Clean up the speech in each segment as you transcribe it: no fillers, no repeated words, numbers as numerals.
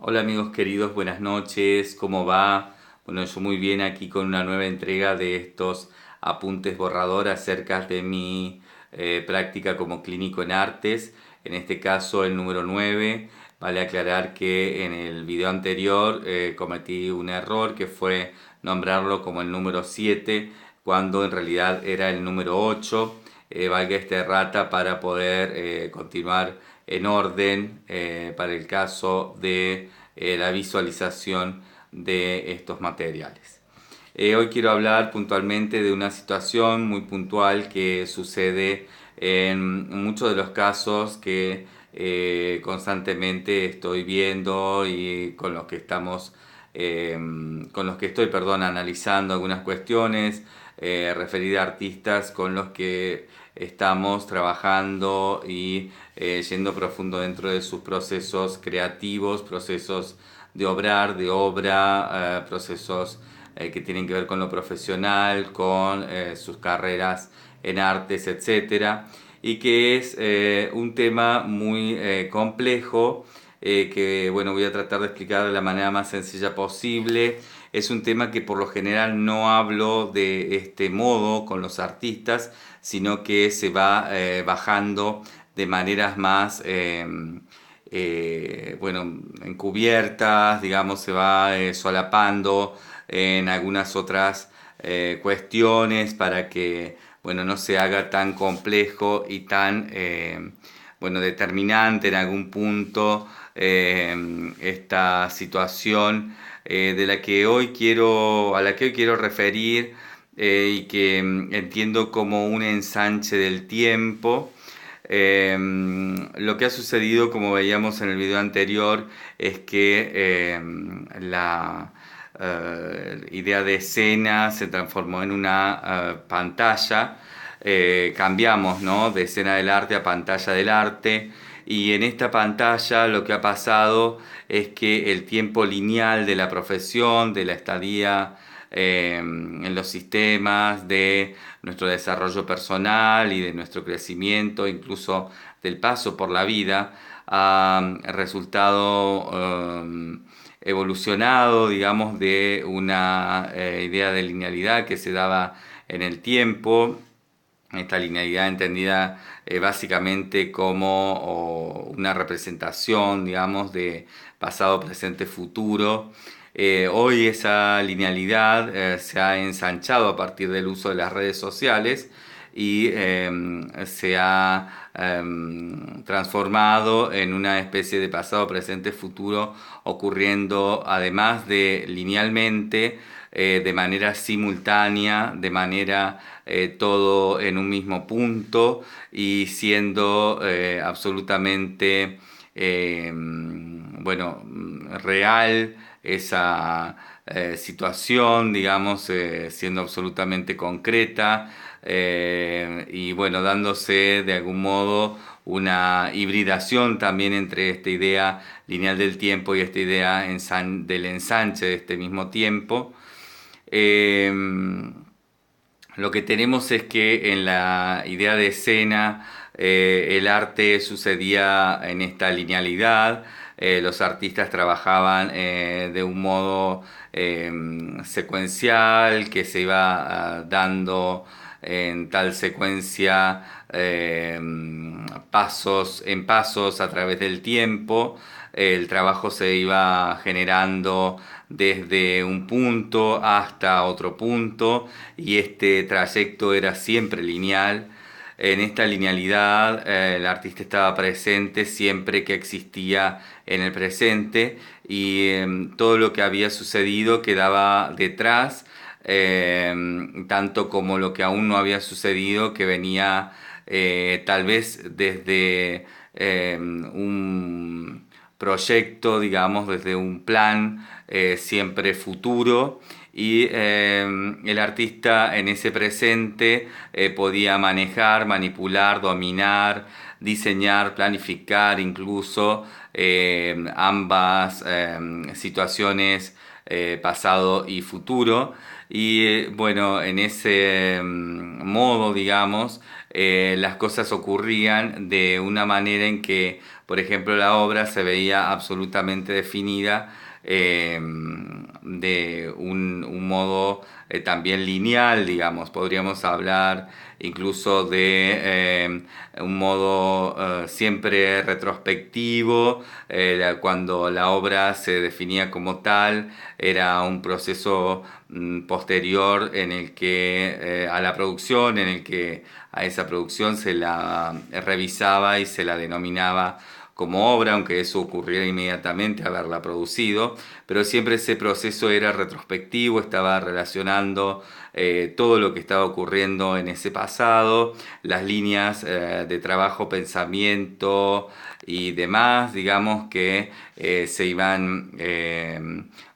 Hola amigos queridos, buenas noches, ¿cómo va? Bueno, yo muy bien aquí con una nueva entrega de estos apuntes borrador acerca de mi práctica como clínico en artes, en este caso el número 9. Vale aclarar que en el video anterior cometí un error que fue nombrarlo como el número 7 cuando en realidad era el número 8. Valga esta errata para poder continuar en orden para el caso de la visualización de estos materiales. Hoy quiero hablar puntualmente de una situación muy puntual que sucede en muchos de los casos que constantemente estoy viendo y con los que estoy analizando algunas cuestiones referidas a artistas con los que estamos trabajando y yendo profundo dentro de sus procesos creativos, procesos de obrar, de obra, procesos que tienen que ver con lo profesional, con sus carreras en artes, etcétera, y que es un tema muy complejo que bueno, voy a tratar de explicar de la manera más sencilla posible. Es un tema que por lo general no hablo de este modo con los artistas, sino que se va bajando de maneras más bueno, encubiertas, digamos, se va solapando en algunas otras cuestiones para que bueno, no se haga tan complejo y tan bueno, determinante en algún punto esta situación de la que hoy quiero, a la que hoy quiero referir y que entiendo como un ensanche del tiempo. Lo que ha sucedido, como veíamos en el video anterior, es que la idea de escena se transformó en una pantalla. Cambiamos, ¿no?, de escena del arte a pantalla del arte. Y en esta pantalla lo que ha pasado es que el tiempo lineal de la profesión, de la estadía en los sistemas, de nuestro desarrollo personal y de nuestro crecimiento, incluso del paso por la vida, ha resultado evolucionado, digamos, de una idea de linealidad que se daba en el tiempo. Esta linealidad entendida básicamente como una representación, digamos, de pasado, presente, futuro. Hoy esa linealidad se ha ensanchado a partir del uso de las redes sociales y se ha transformado en una especie de pasado, presente, futuro, ocurriendo además de linealmente, de manera simultánea, de manera todo en un mismo punto y siendo absolutamente bueno, real esa situación, digamos, siendo absolutamente concreta y bueno, dándose de algún modo una hibridación también entre esta idea lineal del tiempo y esta idea del ensanche de este mismo tiempo. Eh, lo que tenemos es que en la idea de escena el arte sucedía en esta linealidad, los artistas trabajaban de un modo secuencial que se iba dando en tal secuencia pasos en pasos a través del tiempo. El trabajo se iba generando desde un punto hasta otro punto y este trayecto era siempre lineal. En esta linealidad el artista estaba presente siempre que existía en el presente y todo lo que había sucedido quedaba detrás, tanto como lo que aún no había sucedido que venía tal vez desde un proyecto, digamos, desde un plan siempre futuro y el artista en ese presente podía manejar, manipular, dominar, diseñar, planificar incluso ambas situaciones, pasado y futuro. Y bueno, en ese modo, digamos, las cosas ocurrían de una manera en que, por ejemplo, la obra se veía absolutamente definida, de un modo también lineal, digamos. Podríamos hablar incluso de un modo siempre retrospectivo, cuando la obra se definía como tal, era un proceso posterior en el que a la producción, en el que a esa producción se la revisaba y se la denominaba como obra, aunque eso ocurriera inmediatamente haberla producido, pero siempre ese proceso era retrospectivo, estaba relacionando todo lo que estaba ocurriendo en ese pasado, las líneas de trabajo, pensamiento y demás, digamos que se iban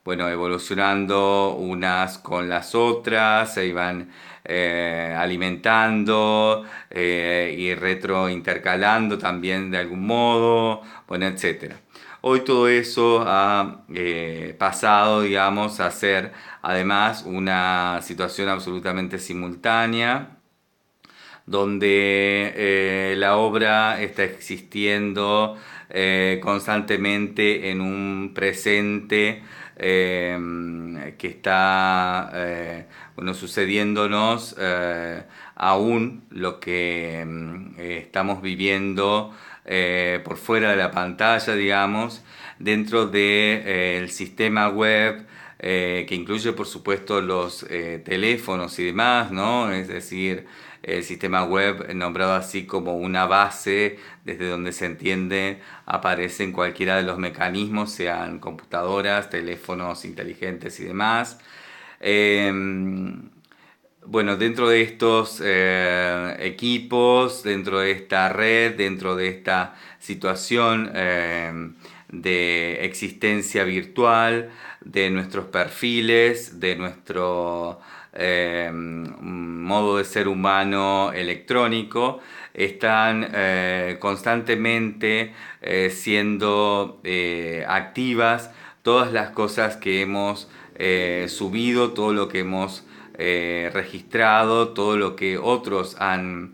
bueno, evolucionando unas con las otras, se iban alimentando y retrointercalando también de algún modo, bueno, etcétera. Hoy todo eso ha pasado, digamos, a ser además una situación absolutamente simultánea, donde la obra está existiendo constantemente en un presente que está bueno, sucediéndonos aún lo que estamos viviendo por fuera de la pantalla, digamos, dentro del sistema web, que incluye por supuesto los teléfonos y demás, ¿no? Es decir, el sistema web, nombrado así como una base desde donde se entiende aparecen cualquiera de los mecanismos, sean computadoras, teléfonos inteligentes y demás. Eh, bueno, dentro de estos equipos, dentro de esta red, dentro de esta situación de existencia virtual, de nuestros perfiles, de nuestro modo de ser humano electrónico, están constantemente siendo activas todas las cosas que hemos subido, todo lo que hemos registrado, todo lo que otros han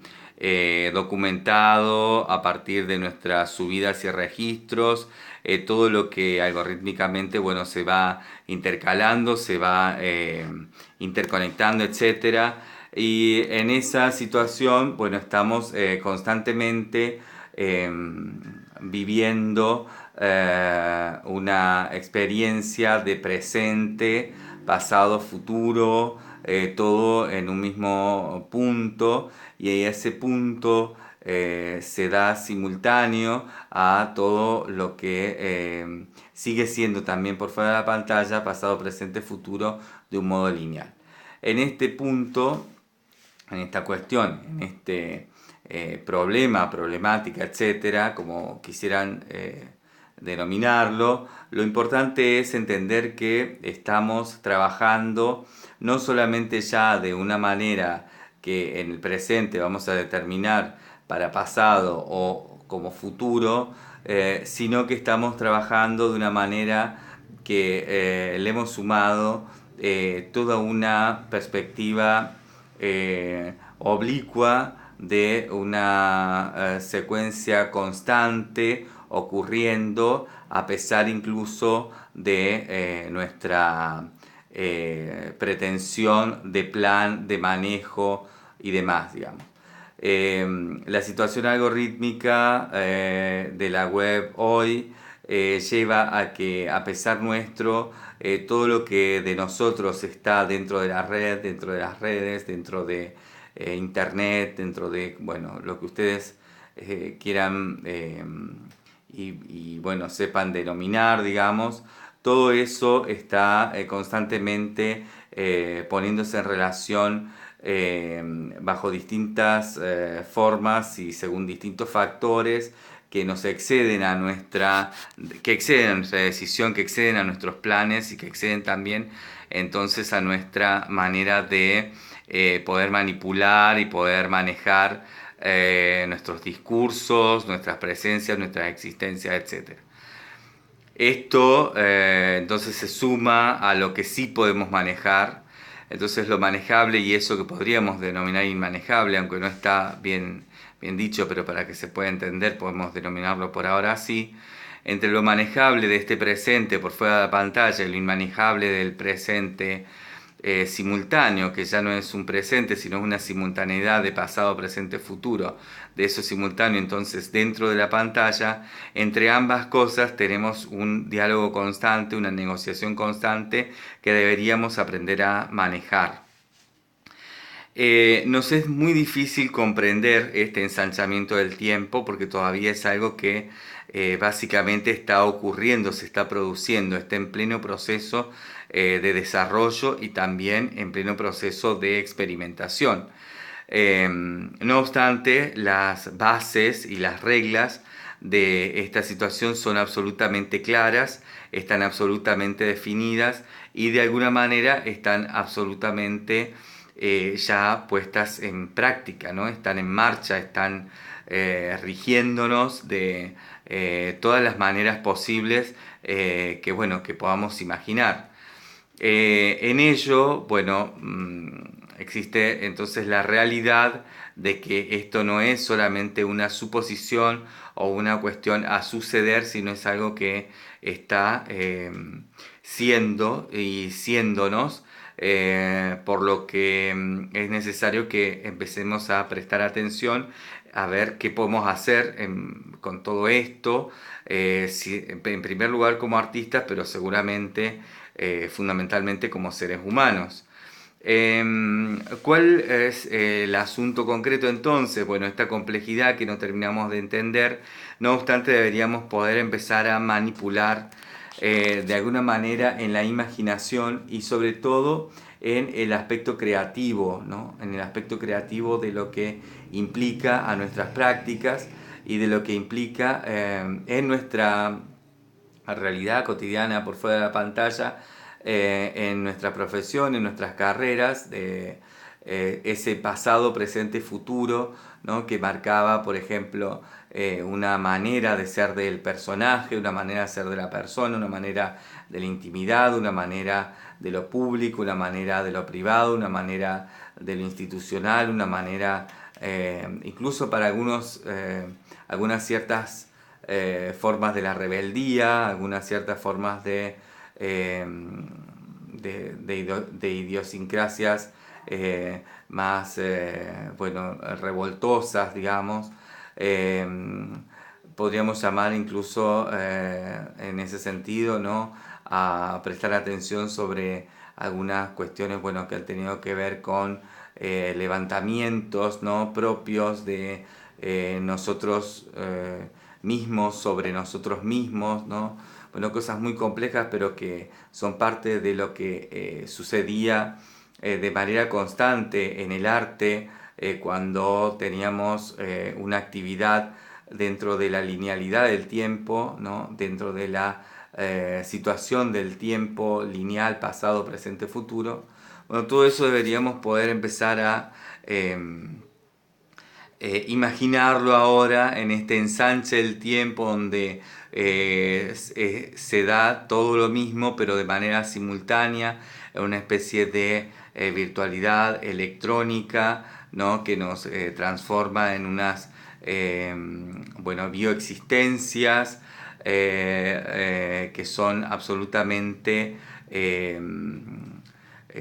documentado a partir de nuestras subidas y registros, todo lo que algorítmicamente bueno, se va intercalando, se va interconectando, etcétera. Y en esa situación, bueno, estamos constantemente viviendo una experiencia de presente, pasado, futuro, todo en un mismo punto, y ese punto se da simultáneo a todo lo que sigue siendo también por fuera de la pantalla, pasado, presente, futuro, de un modo lineal. En este punto, en esta cuestión, en este problema, problemática, etcétera, como quisieran denominarlo, lo importante es entender que estamos trabajando no solamente ya de una manera que en el presente vamos a determinar para pasado o como futuro, sino que estamos trabajando de una manera que le hemos sumado toda una perspectiva oblicua de una secuencia constante ocurriendo a pesar incluso de nuestra pretensión de plan, de manejo y demás, digamos. La situación algorítmica de la web hoy lleva a que, a pesar nuestro, todo lo que de nosotros está dentro de la red, dentro de las redes, dentro de internet, dentro de, bueno, lo que ustedes quieran y, bueno, sepan denominar, digamos, todo eso está constantemente poniéndose en relación bajo distintas formas y según distintos factores que nos exceden a nuestra, que exceden a nuestra decisión, que exceden a nuestros planes y que exceden también entonces a nuestra manera de poder manipular y poder manejar nuestros discursos, nuestras presencias, nuestras existencias, etc. Esto entonces se suma a lo que sí podemos manejar. Entonces lo manejable y eso que podríamos denominar inmanejable, aunque no está bien dicho, pero para que se pueda entender podemos denominarlo por ahora así. Entre lo manejable de este presente por fuera de la pantalla y lo inmanejable del presente simultáneo, que ya no es un presente, sino una simultaneidad de pasado, presente, futuro, de eso simultáneo. Entonces, dentro de la pantalla, entre ambas cosas tenemos un diálogo constante, una negociación constante que deberíamos aprender a manejar. Nos es muy difícil comprender este ensanchamiento del tiempo porque todavía es algo que básicamente está ocurriendo, se está produciendo, está en pleno proceso de desarrollo y también en pleno proceso de experimentación. No obstante, las bases y las reglas de esta situación son absolutamente claras, están absolutamente definidas y de alguna manera están absolutamente ya puestas en práctica, ¿no? Están en marcha, están rigiéndonos de todas las maneras posibles que, bueno, que podamos imaginar. En ello, bueno, existe entonces la realidad de que esto no es solamente una suposición o una cuestión a suceder, sino es algo que está siendo y siéndonos, por lo que es necesario que empecemos a prestar atención a ver qué podemos hacer con todo esto, en primer lugar como artistas, pero seguramente fundamentalmente como seres humanos. ¿Cuál es el asunto concreto entonces? Bueno, esta complejidad que no terminamos de entender, no obstante deberíamos poder empezar a manipular de alguna manera en la imaginación y sobre todo en el aspecto creativo, ¿no? En el aspecto creativo de lo que implica a nuestras prácticas y de lo que implica en nuestra realidad cotidiana por fuera de la pantalla, en nuestra profesión, en nuestras carreras, de ese pasado, presente, futuro, ¿no? Que marcaba, por ejemplo, una manera de ser del personaje, una manera de ser de la persona, una manera de la intimidad, una manera de lo público, una manera de lo privado, una manera de lo institucional, una manera, incluso para algunas ciertas formas de la rebeldía, algunas ciertas formas de idiosincrasias más bueno, revoltosas, digamos. Eh, Podríamos llamar incluso en ese sentido, ¿no? A prestar atención sobre algunas cuestiones, bueno, que han tenido que ver con levantamientos, ¿no? Propios de nosotros mismos, sobre nosotros mismos, ¿no? Bueno, cosas muy complejas, pero que son parte de lo que sucedía de manera constante en el arte cuando teníamos una actividad dentro de la linealidad del tiempo, ¿no? Dentro de la situación del tiempo lineal, pasado, presente, futuro. Bueno, todo eso deberíamos poder empezar a imaginarlo ahora en este ensanche del tiempo donde se da todo lo mismo pero de manera simultánea, en una especie de virtualidad electrónica, ¿no? Que nos transforma en unas bueno, bioexistencias que son absolutamente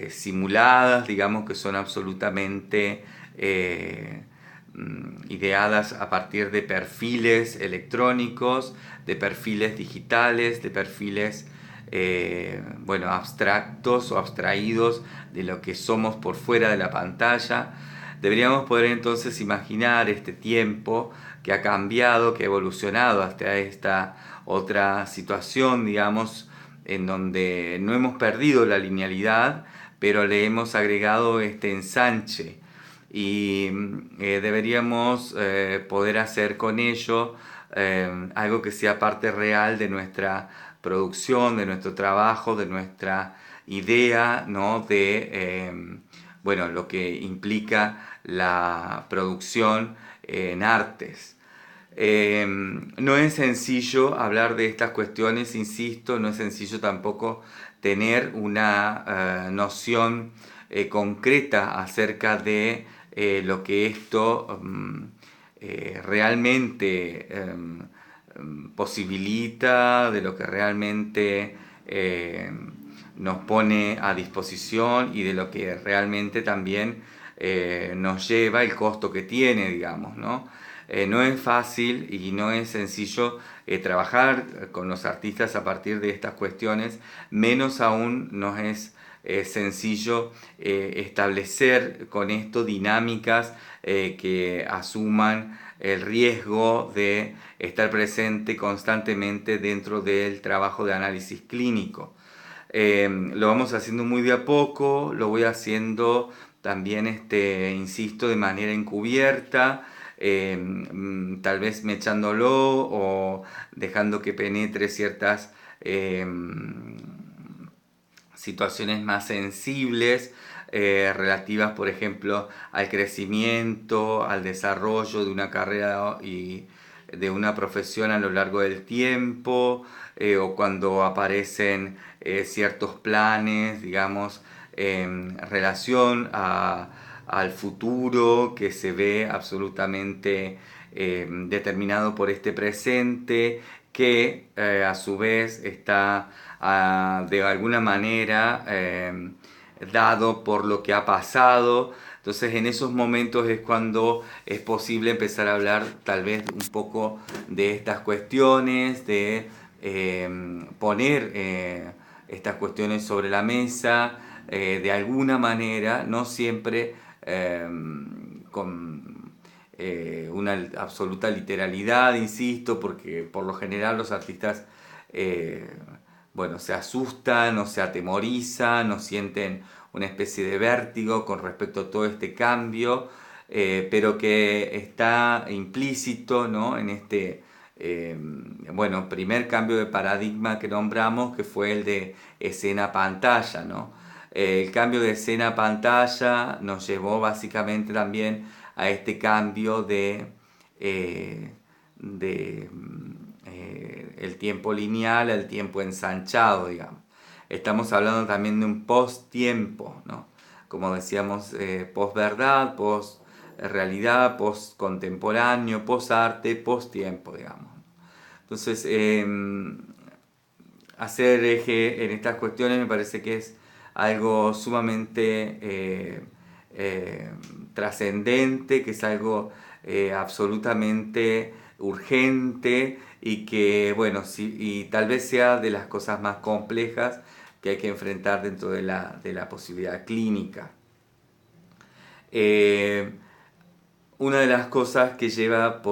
simuladas, digamos que son absolutamente ideadas a partir de perfiles electrónicos, de perfiles digitales, de perfiles bueno, abstractos o abstraídos de lo que somos por fuera de la pantalla. Deberíamos poder entonces imaginar este tiempo que ha cambiado, que ha evolucionado hasta esta otra situación, digamos, en donde no hemos perdido la linealidad, pero le hemos agregado este ensanche y deberíamos poder hacer con ello algo que sea parte real de nuestra producción, de nuestro trabajo, de nuestra idea, ¿no? De bueno, lo que implica la producción en artes. No es sencillo hablar de estas cuestiones, insisto, no es sencillo tampoco tener una noción concreta acerca de lo que esto realmente posibilita, de lo que realmente nos pone a disposición y de lo que realmente también nos lleva, el costo que tiene, digamos, ¿no? No es fácil y no es sencillo trabajar con los artistas a partir de estas cuestiones, menos aún nos es sencillo establecer con esto dinámicas que asuman el riesgo de estar presente constantemente dentro del trabajo de análisis clínico. Lo vamos haciendo muy de a poco, lo voy haciendo también, insisto, de manera encubierta, tal vez mechándolo o dejando que penetre ciertas situaciones más sensibles relativas, por ejemplo, al crecimiento, al desarrollo de una carrera y de una profesión a lo largo del tiempo, o cuando aparecen ciertos planes, digamos, en relación al futuro que se ve absolutamente determinado por este presente, que a su vez está de alguna manera dado por lo que ha pasado. Entonces en esos momentos es cuando es posible empezar a hablar tal vez un poco de estas cuestiones, de poner estas cuestiones sobre la mesa de alguna manera, no siempre con una absoluta literalidad, insisto, porque por lo general los artistas bueno, se asustan o se atemorizan o sienten una especie de vértigo con respecto a todo este cambio, pero que está implícito, ¿no?, en este bueno, primer cambio de paradigma que nombramos, que fue el de escena-pantalla, ¿no? El cambio de escena-pantalla nos llevó básicamente también a este cambio de el tiempo lineal al tiempo ensanchado, digamos. Estamos hablando también de un post-tiempo, ¿no? Como decíamos, post-verdad, post-realidad, post-contemporáneo, post-arte, post-tiempo, digamos. Entonces, hacer eje en estas cuestiones me parece que es algo sumamente trascendente, que es algo absolutamente urgente y que, bueno, sí, y tal vez sea de las cosas más complejas que hay que enfrentar dentro de la posibilidad clínica. Eh, una de las cosas que lleva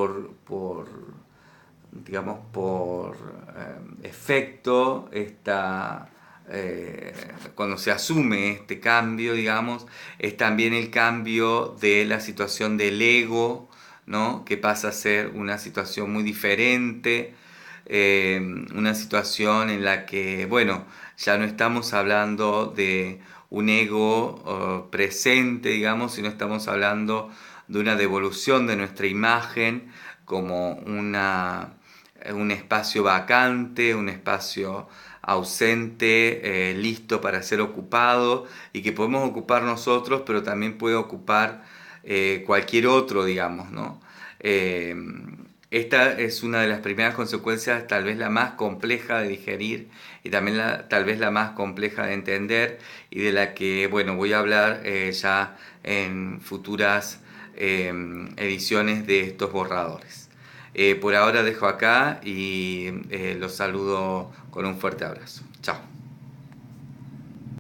digamos, por efecto cuando se asume este cambio, digamos, es también el cambio de la situación del ego, ¿no?, que pasa a ser una situación muy diferente, una situación en la que, bueno, ya no estamos hablando de un ego presente, digamos, sino estamos hablando de una devolución de nuestra imagen como un espacio vacante, un espacio ausente, listo para ser ocupado y que podemos ocupar nosotros, pero también puede ocupar cualquier otro, digamos, ¿no? Eh, Esta es una de las primeras consecuencias, tal vez la más compleja de digerir y también tal vez la más compleja de entender y de la que, bueno, voy a hablar ya en futuras ediciones de estos borradores. Por ahora dejo acá y los saludo con un fuerte abrazo. Chao.